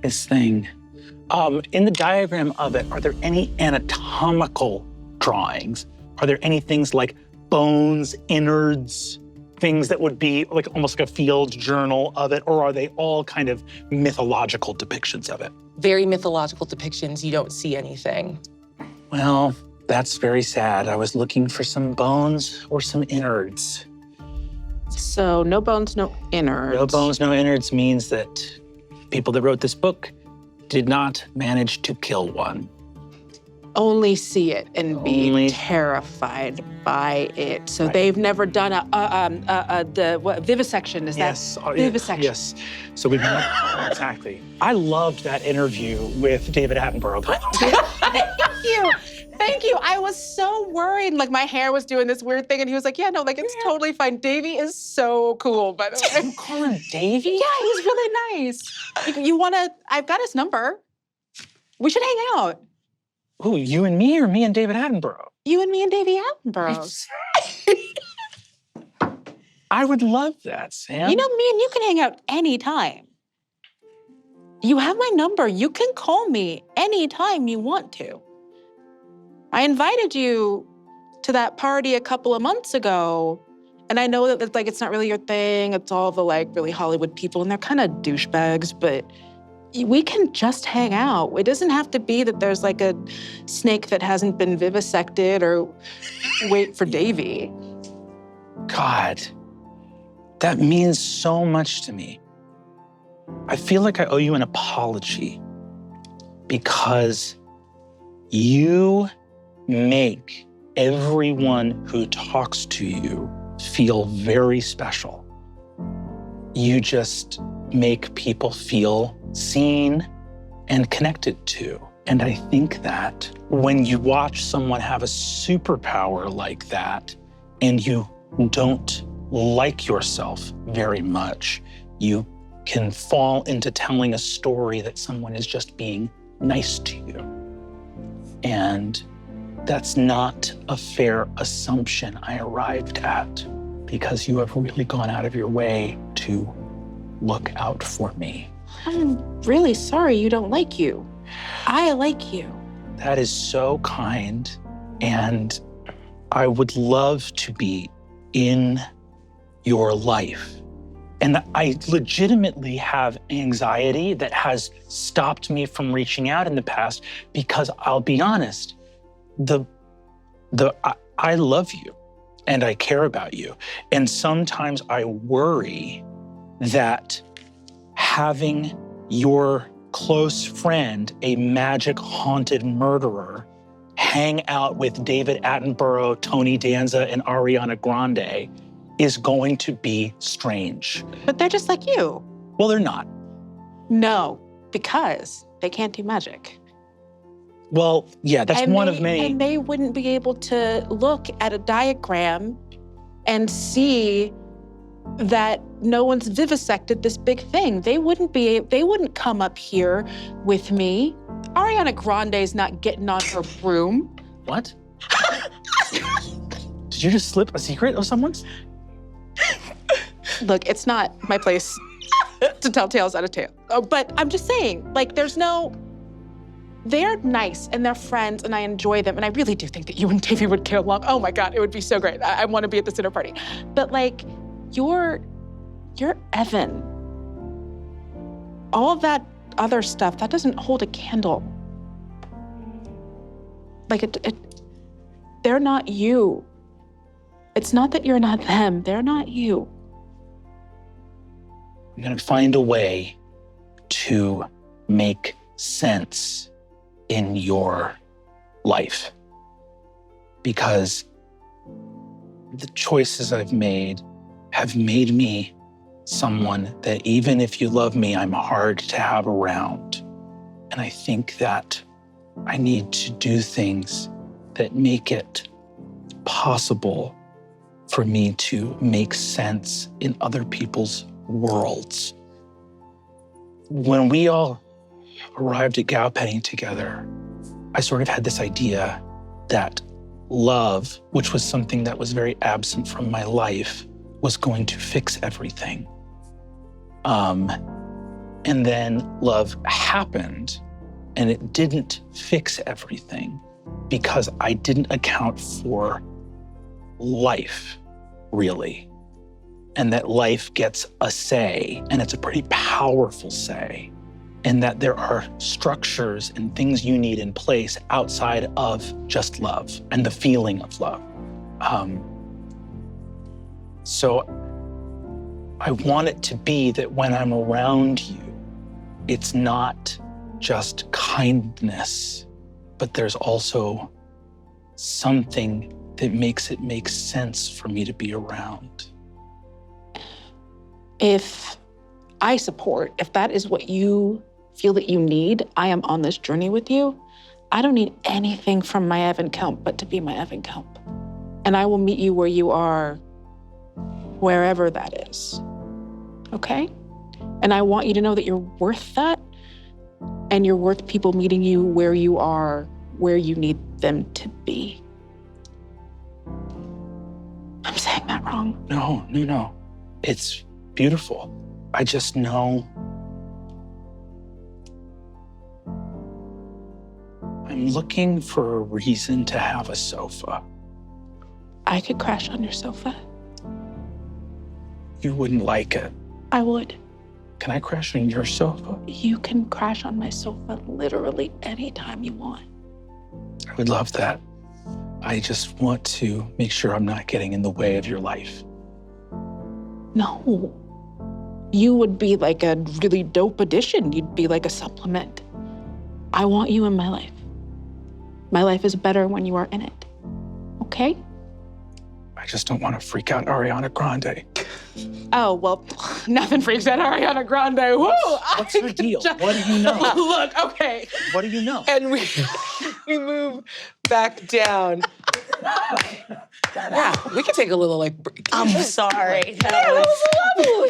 this thing. In the diagram of it, are there any anatomical drawings? Are there any things like bones, innards, things that would be like almost like a field journal of it, or are they all kind of mythological depictions of it? Very mythological depictions. You don't see anything. Well, that's very sad. I was looking for some bones or some innards. So no bones, no innards. No bones, no innards means that people that wrote this book did not manage to kill one. Only see it and be terrified by it. So they've never done the vivisection, is yes. that? Vivisection. Yes. So we've exactly. I loved that interview with David Attenborough. Thank you. Thank you. I was so worried. Like my hair was doing this weird thing and he was like, yeah, no, like it's totally fine. Davey is so cool, by the way. You call him Davey? Yeah, he's really nice. You wanna, I've got his number. We should hang out. Ooh, you and me or me and David Attenborough? You and me and Davey Attenborough. I would love that, Sam. You know, me and you can hang out anytime. You have my number. You can call me anytime you want to. I invited you to that party a couple of months ago, and I know that it's not really your thing. It's all the like really Hollywood people, and they're kind of douchebags, but we can just hang out. It doesn't have to be that there's like a snake that hasn't been vivisected or wait for Davey. God, that means so much to me. I feel like I owe you an apology because you make everyone who talks to you feel very special. You just make people feel seen and connected to. And I think that when you watch someone have a superpower like that and you don't like yourself very much, you can fall into telling a story that someone is just being nice to you. And that's not a fair assumption I arrived at because you have really gone out of your way to look out for me. I'm really sorry you don't like you. I like you. That is so kind. And I would love to be in your life. And I legitimately have anxiety that has stopped me from reaching out in the past because I'll be honest, I love you and I care about you. And sometimes I worry that having your close friend, a magic haunted murderer, hang out with David Attenborough, Tony Danza, and Ariana Grande is going to be strange. But they're just like you. Well, they're not. No, because they can't do magic. Well, yeah, that's one of many. And they wouldn't be able to look at a diagram and see that no one's vivisected this big thing. They wouldn't come up here with me. Ariana Grande's not getting on her broom. What? Did you just slip a secret of someone's? Look, it's not my place to tell tales out of tail. But I'm just saying, like, they're nice and they're friends and I enjoy them. And I really do think that you and Davey would get along. Oh my God, it would be so great. I want to be at this dinner party. But like, you're Evan. All of that other stuff, that doesn't hold a candle. Like, they're not you. It's not that you're not them, they're not you. I'm gonna find a way to make sense in your life because the choices I've made have made me someone that even if you love me, I'm hard to have around. And I think that I need to do things that make it possible for me to make sense in other people's worlds. When we all arrived at Galpenny together, I sort of had this idea that love, which was something that was very absent from my life, was going to fix everything. And then love happened, and it didn't fix everything because I didn't account for life, really. And that life gets a say, and it's a pretty powerful say, and that there are structures and things you need in place outside of just love and the feeling of love. So I want it to be that when I'm around you, it's not just kindness, but there's also something that makes it make sense for me to be around. If I support, if that is what you feel that you need, I am on this journey with you. I don't need anything from my Evan Kemp but to be my Evan Kemp. And I will meet you where you are, wherever that is. Okay? And I want you to know that you're worth that, and you're worth people meeting you where you are, where you need them to be. I'm saying that wrong. No. It's beautiful. I just know I'm looking for a reason to have a sofa. I could crash on your sofa. You wouldn't like it. I would. Can I crash on your sofa? You can crash on my sofa literally anytime you want. I would love that. I just want to make sure I'm not getting in the way of your life. No. You would be like a really dope addition. You'd be like a supplement. I want you in my life. My life is better when you are in it. Okay? I just don't want to freak out Ariana Grande. Oh, well, nothing freaks out Ariana Grande. Woo! What's her deal? What do you know? Look, okay. What do you know? And we move back down. Yeah, we can take a little break. I'm sorry. That was lovely.